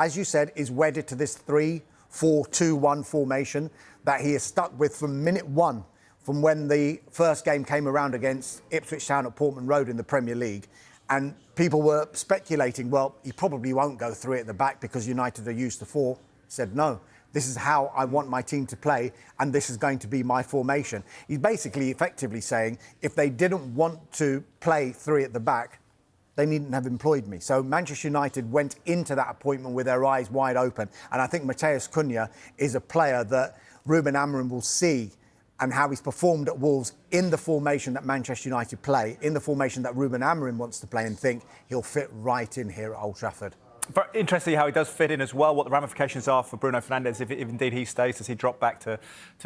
as you said, is wedded to this 3-4-2-1 formation that he is stuck with from minute one, from when the first game came around against Ipswich Town at Portman Road in the Premier League. And people were speculating, well, he probably won't go 3 at the back because United are used to 4. He said, no, this is how I want my team to play, and this is going to be my formation. He's basically effectively saying, if they didn't want to play 3 at the back, they needn't have employed me. So Manchester United went into that appointment with their eyes wide open. And I think Matheus Cunha is a player that Ruben Amorim will see, and how he's performed at Wolves in the formation that Manchester United play, in the formation that Ruben Amorim wants to play, and think he'll fit right in here at Old Trafford. Very interesting how he does fit in as well, what the ramifications are for Bruno Fernandes if indeed he stays. Does he drop back to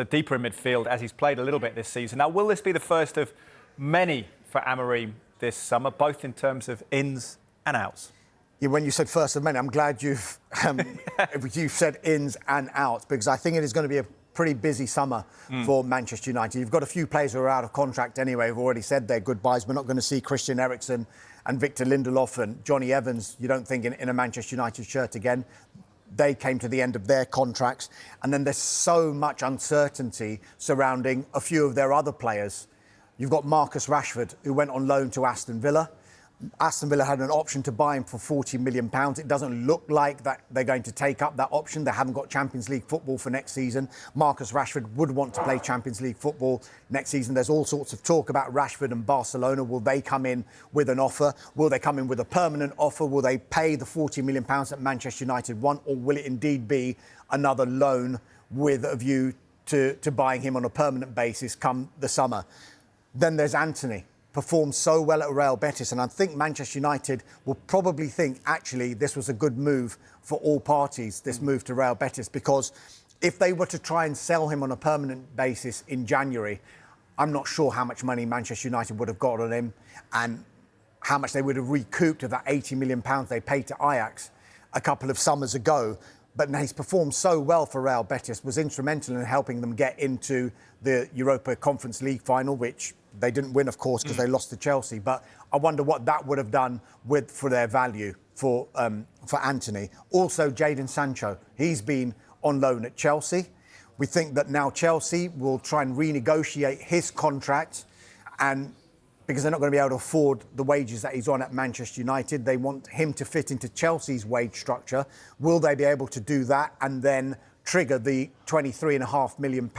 deeper in midfield, as he's played a little bit this season? Now, will this be the first of many for Amorim this summer, both in terms of ins and outs? Yeah, when you said first of many, I'm glad you've said ins and outs, because I think it is going to be a pretty busy summer for Manchester United. You've got a few players who are out of contract anyway, who've already said their goodbyes. We're not going to see Christian Eriksen and Victor Lindelof and Johnny Evans, you don't think, in a Manchester United shirt again. They came to the end of their contracts. And then there's so much uncertainty surrounding a few of their other players. You've got Marcus Rashford, who went on loan to Aston Villa. Aston Villa had an option to buy him for £40 million. It doesn't look like that they're going to take up that option. They haven't got Champions League football for next season. Marcus Rashford would want to play Champions League football next season. There's all sorts of talk about Rashford and Barcelona. Will they come in with an offer? Will they come in with a permanent offer? Will they pay the £40 million that Manchester United want? Or will it indeed be another loan with a view to buying him on a permanent basis come the summer? Then there's Antony. Performed so well at Real Betis, and I think Manchester United will probably think, actually, this was a good move for all parties, this move to Real Betis, because if they were to try and sell him on a permanent basis in January, I'm not sure how much money Manchester United would have got on him and how much they would have recouped of that £80 million they paid to Ajax a couple of summers ago. But he's performed so well for Real Betis, was instrumental in helping them get into the Europa Conference League final, which they didn't win, of course, because they lost to Chelsea. But I wonder what that would have done for their value for Antony. Also, Jadon Sancho. He's been on loan at Chelsea. We think that now Chelsea will try and renegotiate his contract, and because they're not going to be able to afford the wages that he's on at Manchester United, they want him to fit into Chelsea's wage structure. Will they be able to do that and then trigger the £23.5 million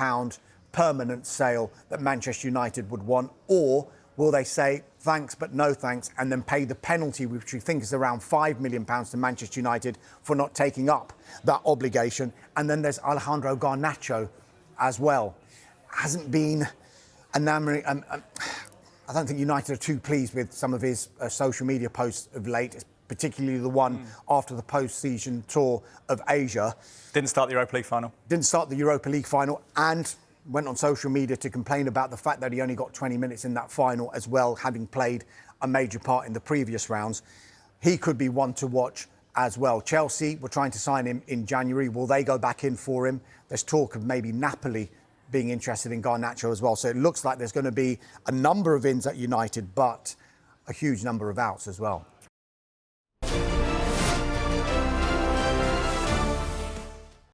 permanent sale that Manchester United would want? Or will they say thanks but no thanks and then pay the penalty, which we think is around £5 million to Manchester United for not taking up that obligation? And then there's Alejandro Garnacho as well. Hasn't been enamoring. I don't think United are too pleased with some of his social media posts of late, particularly the one after the post-season tour of Asia. Didn't start the Europa League final. Didn't start the Europa League final, and went on social media to complain about the fact that he only got 20 minutes in that final as well, having played a major part in the previous rounds. He could be one to watch as well. Chelsea were trying to sign him in January. Will they go back in for him? There's talk of maybe Napoli being interested in Garnacho as well. So it looks like there's going to be a number of ins at United, but a huge number of outs as well.